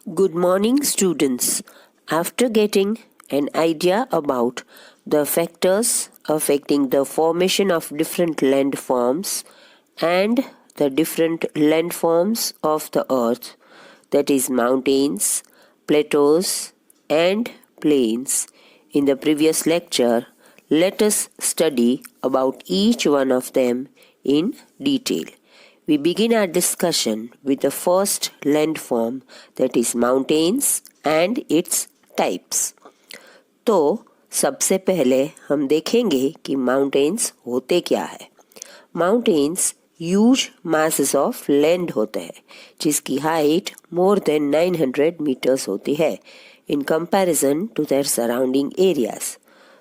Good morning, students. After getting an idea about the factors affecting the formation of different landforms and the different landforms of the earth, that is, mountains, plateaus, and plains, in the previous lecture, let us study about each one of them in detail. We begin our discussion with the first landform, that is mountains and its types. तो सबसे पहले हम देखेंगे कि mountains होते क्या है. Mountains huge masses of land होते हैं जिसकी हाइट मोर देन 900 मीटर्स होती है in comparison to their surrounding areas.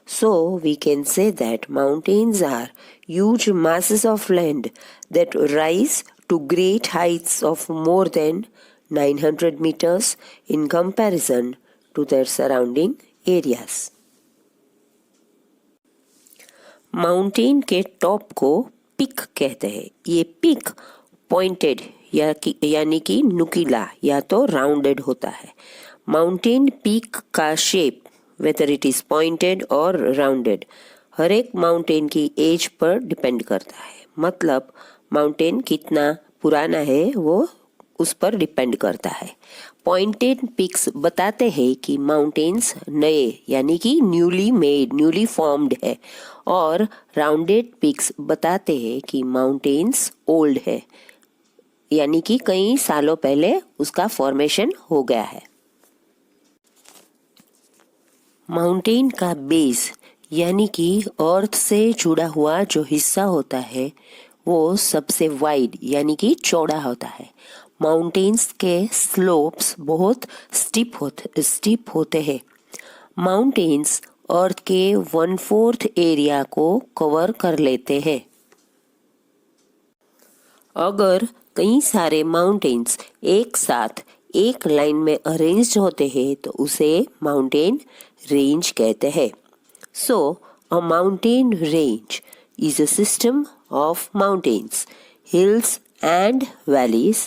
So we can say that mountains are huge masses of land that rise to great heights of more than 900 meters in comparison to their surrounding areas. Mountain के top को pick कहते हैं. ये pick pointed यानी कि नुकीला या तो राउंडेड होता है. माउंटेन पीक का shape whether it is pointed और राउंडेड हर एक माउंटेन की एज पर डिपेंड करता है. मतलब माउंटेन कितना पुराना है वो उस पर डिपेंड करता है. पॉइंटेड पिक्स बताते हैं कि माउंटेन्स नए यानी कि न्यूली फॉर्म्ड है और राउंडेड पिक्स बताते हैं कि माउंटेन्स ओल्ड है यानी कि कई सालों पहले उसका फॉर्मेशन हो गया है. माउंटेन का बेस यानी कि अर्थ से जुड़ा हुआ जो हिस्सा होता है वो सबसे वाइड यानी कि चौड़ा होता है. माउंटेन्स के स्लोप्स बहुत स्टीप होते हैं. माउंटेन्स अर्थ के 1/4 एरिया को कवर कर लेते हैं. अगर कई सारे माउंटेन्स एक साथ एक लाइन में अरेंज्ड होते हैं तो उसे माउंटेन रेंज कहते हैं. So a mountain range is a system of mountains, hills and valleys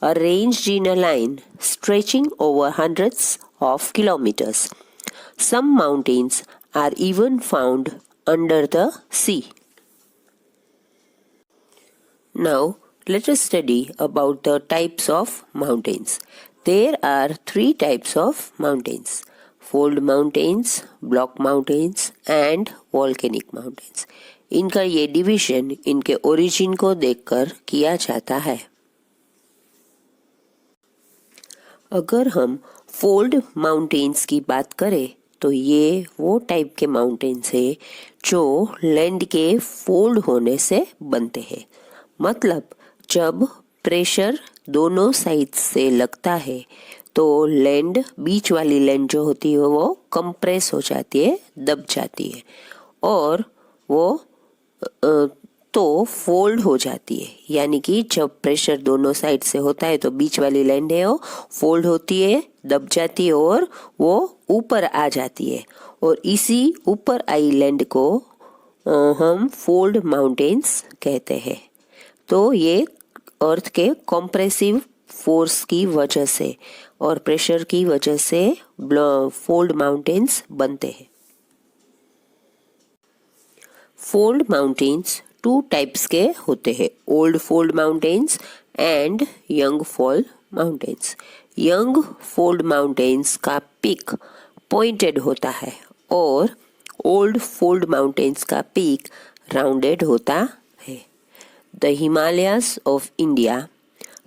arranged in a line stretching over hundreds of kilometers. Some mountains are even found under the sea. Now let us study about the types of mountains. There are 3 types of mountains: fold mountains, block mountains and volcanic mountains. इनका ये division इनके origin को देखकर किया जाता है. अगर हम फोल्ड माउंटेन्स की बात करें तो ये वो टाइप के माउंटेन्स है जो लैंड के फोल्ड होने से बनते हैं. मतलब जब प्रेशर दोनों साइड से लगता है तो लैंड बीच वाली लैंड जो होती है वो कंप्रेस हो जाती है, दब जाती है और वो तो फोल्ड हो जाती है. यानी कि जब प्रेशर दोनों साइड से होता है तो बीच वाली लैंड है वो फोल्ड होती है, दब जाती है और वो ऊपर आ जाती है. और इसी ऊपर आई लैंड को हम फोल्ड माउंटेन्स कहते हैं. तो ये अर्थ के कॉम्प्रेसिव फोर्स की वजह से और प्रेशर की वजह से फोल्ड माउंटेन्स बनते हैं. फोल्ड माउंटेन्स 2 टाइप्स के होते हैं: old fold mountains and young fold mountains. Young fold mountains का पीक पॉइंटेड होता है और ओल्ड फोल्ड माउंटेन्स का पीक राउंडेड होता है. The Himalayas of India,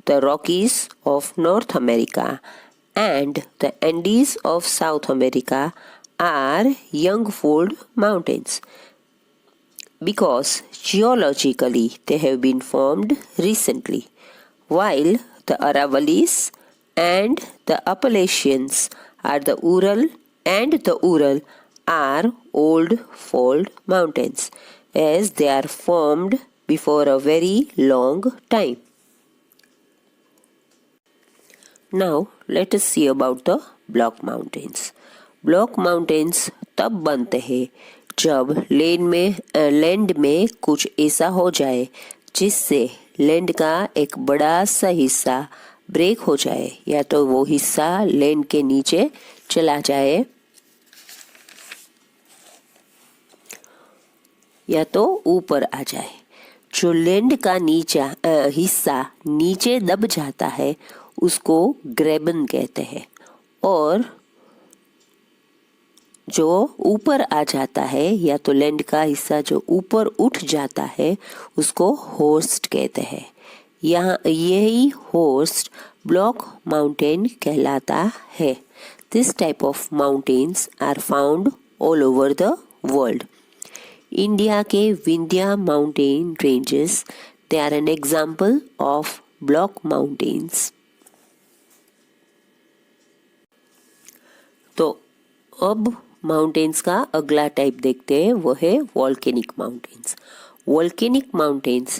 the Rockies of North America and the Andes of South America are young fold mountains because geologically they have been formed recently, while the Aravallis and the Appalachians are the Ural are old fold mountains as they are formed before a very long time. Now let us see about the block mountains. Block mountains तब बनते हैं जब land में कुछ ऐसा हो जाए जिससे लैंड का एक बड़ा सा हिस्सा ब्रेक हो जाए या तो वो हिस्सा लैंड के नीचे चला जाए या तो ऊपर आ जाए। जो लैंड का हिस्सा नीचे दब जाता है उसको ग्रेबन कहते हैं, और जो ऊपर आ जाता है या तो लैंड का हिस्सा जो ऊपर उठ जाता है उसको होस्ट कहते हैं। यहाँ यही होस्ट ब्लॉक माउंटेन कहलाता है। This type of mountains are found all over the world. India के Vindhya mountain ranges, they are an example of block mountains. तो अब माउंटेन्स का अगला टाइप देखते हैं, वो है वॉल्केनिक माउंटेन्स। वॉल्केनिक माउंटेन्स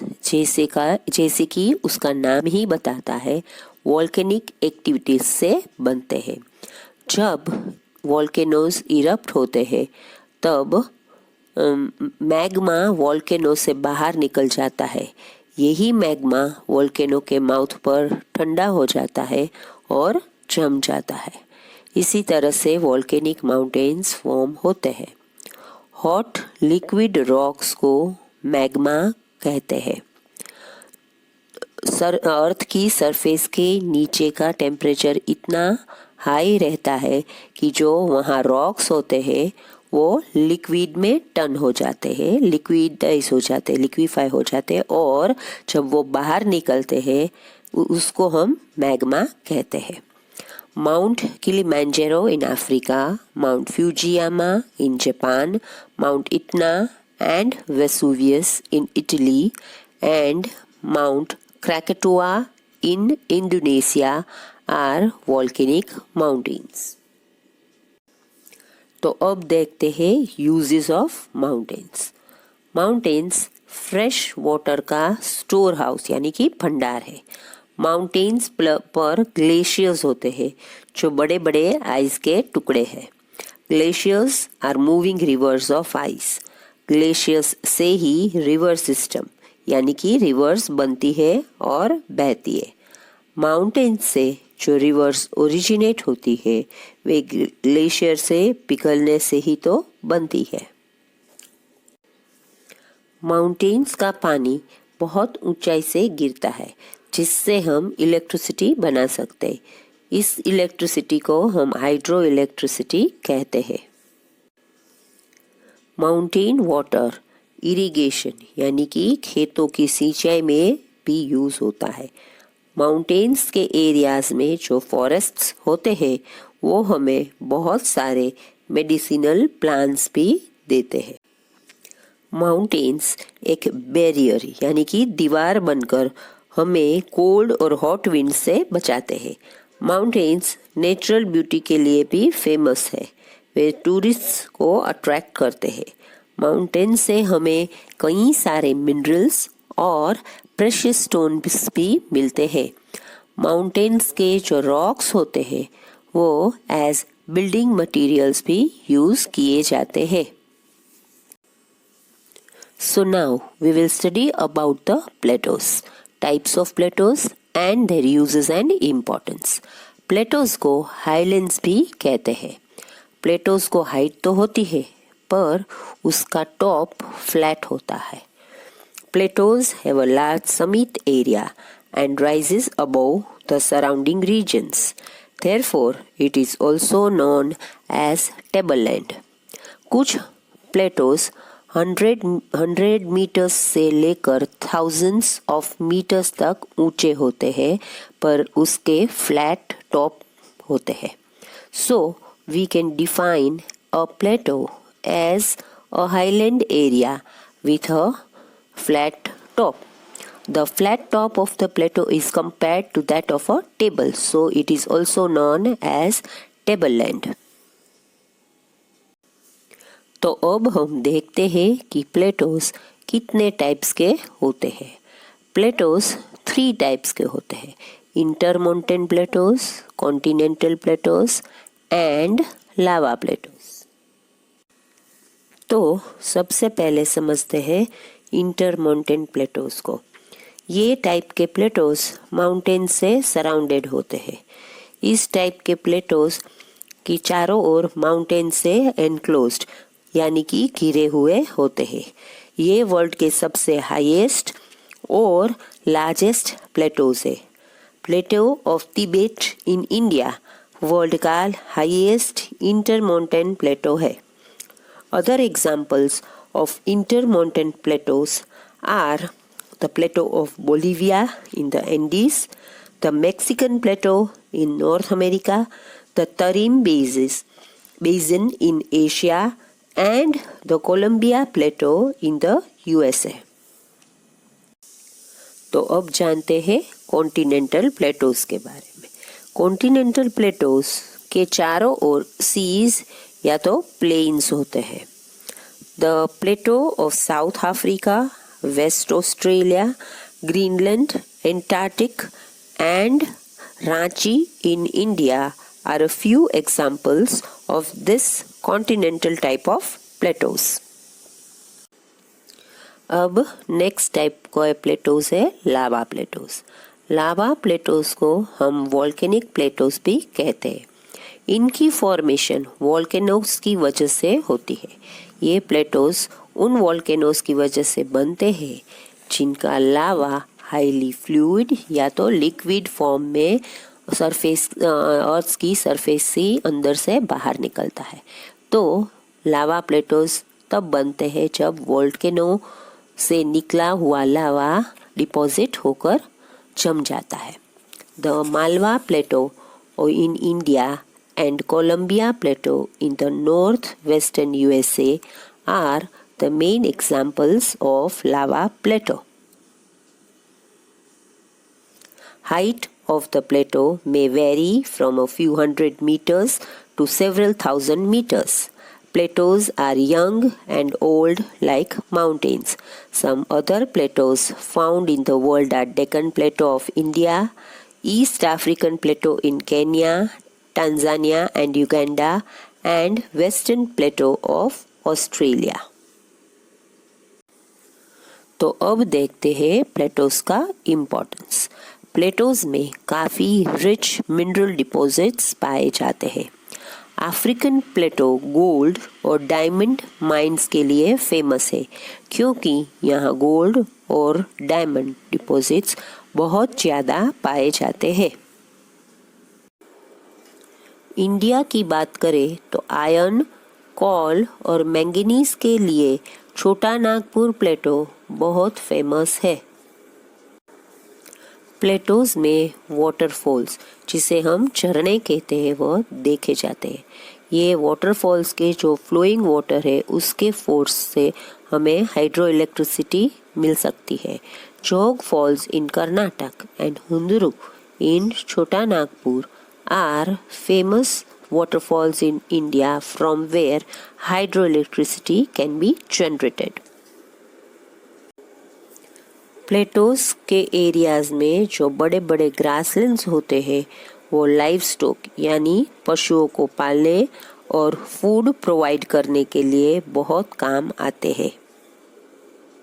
जैसे कि उसका नाम ही बताता है, वॉल्केनिक एक्टिविटीज से बनते हैं। जब वॉल्केनोज इरप्ट होते हैं तब मैग्मा वॉल्केनो से बाहर निकल जाता है। यही मैग्मा वॉल्केनो के माउथ पर ठंडा हो जाता है और जम जाता है। इसी तरह से वॉल्केनिक माउंटेन्स फॉर्म होते हैं। हॉट लिक्विड रॉक्स को मैग्मा कहते हैं। अर्थ की सरफेस के नीचे का टेम्परेचर इतना हाई रहता है कि जो वहाँ रॉक्स होते हैं वो लिक्विड में टर्न हो जाते हैं, लिक्विडाइज हो जाते हैं, लिक्विफाई हो जाते हैं, और जब वो बाहर निकलते हैं उसको हम मैग्मा कहते हैं। Mount Kilimanjaro in Africa, Mount Fujiyama in Japan, Mount Etna and Vesuvius in Italy, and Mount Krakatoa in Indonesia are volcanic mountains. तो अब देखते हैं uses of mountains. Mountains fresh water का स्टोर हाउस यानी कि भंडार है। माउंटेन्स पर ग्लेशियर्स होते हैं जो बड़े बड़े आइस के टुकड़े हैं। Glaciers are moving rivers of ice. Glaciers से ही रिवर सिस्टम यानी कि रिवर्स बनती है और बहती है। माउंटेन्स से जो रिवर्स ओरिजिनेट होती है वे ग्लेशियर से पिघलने से ही तो बनती है। माउंटेन्स का पानी बहुत ऊंचाई से गिरता है जिससे हम इलेक्ट्रिसिटी बना सकते हैं। इस इलेक्ट्रिसिटी को हम हाइड्रो इलेक्ट्रिसिटी कहते हैं। माउंटेन वाटर इरिगेशन यानी कि खेतों की सिंचाई में भी यूज होता है। माउंटेन्स के एरियाज में जो फॉरेस्ट्स होते हैं वो हमें बहुत सारे मेडिसिनल प्लांट्स भी देते हैं। माउंटेन्स एक बैरियर यानी कि दीवार बनकर हमें कोल्ड और हॉट विंड से बचाते हैं। माउंटेन्स नेचुरल ब्यूटी के लिए भी फेमस है। वे टूरिस्ट्स को अट्रैक्ट करते हैं। माउंटेन से हमें कई सारे मिनरल्स और प्रेशियस स्टोन्स भी मिलते हैं। माउंटेन्स के जो रॉक्स होते हैं वो एज बिल्डिंग मटेरियल्स भी यूज किए जाते हैं। So now we will study about the plateaus, types of plateaus and their uses and importance. Plateaus को highlands भी कहते हैं। Plateaus को हाइट तो होती है पर उसका टॉप फ्लैट होता है। Plateaus have a large summit area and rises above the surrounding regions. Therefore, it is also known as tableland. कुछ plateaus 100 मीटर्स से लेकर थाउजेंड्स ऑफ मीटर्स तक ऊंचे होते हैं पर उसके फ्लैट टॉप होते हैं। So we can define a plateau as a highland area with a flat top. The flat top of the plateau is compared to that of a table, so it is also known as tableland. तो अब हम देखते हैं कि plateaus कितने types के होते हैं। प्लेटोस 3 टाइप्स के होते हैं, intermontane plateaus, continental plateaus and lava plateaus. तो सबसे पहले समझते हैं इंटरमोंटेन प्लेटोस को। ये टाइप के प्लेटोज माउंटेन से सराउंडेड होते हैं। इस टाइप के प्लेटोज की चारों ओर माउंटेन से एनक्लोज्ड यानी कि घिरे हुए होते हैं। ये वर्ल्ड के सबसे हाईएस्ट और लार्जेस्ट प्लेटोज है। Plateau of Tibet in India world का हाईएस्ट इंटरमाउंटेन प्लेटो है। Other examples of intermountain plateaus are the plateau of Bolivia in the Andes, the Mexican plateau in North America, the Tarim Basin in Asia, and the Columbia Plateau in the USA. तो अब जानते हैं continental Plato's के बारे में। Continental Plato's के चारों ओर seize या तो प्लेन्स होते हैं। The plateau of South Africa, West Australia, Greenland, Antarctic, and Ranchi in India are a few examples of this continental type of plateaus. अब नेक्स्ट टाइप का प्लेटोज है लावा प्लेटोज। लावा Plato's को हम वॉल्केनिक प्लेटोज भी कहते हैं। इनकी फॉर्मेशन वॉल्केनोज की वजह से होती है। ये प्लेटोज उन वॉल्केनोज की वजह से बनते हैं जिनका लावा हाईली फ्लूइड या तो लिक्विड फॉर्म में सरफेस अर्थ की सरफेस से अंदर से बाहर निकलता है। तो लावा प्लेटोज तब बनते हैं जब वॉल्केनो से निकला हुआ लावा डिपॉजिट होकर जम जाता है। The Malwa plateau in India and Columbia Plateau in the northwestern USA are the main examples of lava plateau. Height of the plateau may vary from a few hundred meters to several thousand meters. Plateaus are young and old like mountains. Some other plateaus found in the world are Deccan Plateau of India, East African Plateau in Kenya, Tanzania and Uganda, and Western Plateau of Australia. तो अब देखते हैं Plato's का importance. Plato's में काफ़ी rich mineral deposits पाए जाते हैं। अफ्रीकन प्लेटो गोल्ड और डायमंड माइंस के लिए फेमस है क्योंकि यहाँ गोल्ड और डायमंड डिपॉजिट्स बहुत ज़्यादा पाए जाते हैं। इंडिया की बात करें तो आयरन, कॉल और मैंगनीज के लिए छोटा नागपुर प्लेटो बहुत फेमस है। प्लेटोज में वाटरफॉल्स जिसे हम झरने कहते हैं वो देखे जाते हैं। ये वाटरफॉल्स के जो फ्लोइंग वाटर है उसके फोर्स से हमें हाइड्रो इलेक्ट्रिसिटी मिल सकती है। जोग फॉल्स इन कर्नाटक एंड हुंदरू इन छोटा Nagpur are famous waterfalls in India from where hydroelectricity can be generated. Plato's के एरियाज में जो बड़े बड़े ग्रासलैंड्स होते हैं वो लाइव स्टॉक यानी पशुओं को पालने और फूड प्रोवाइड करने के लिए बहुत काम आते हैं।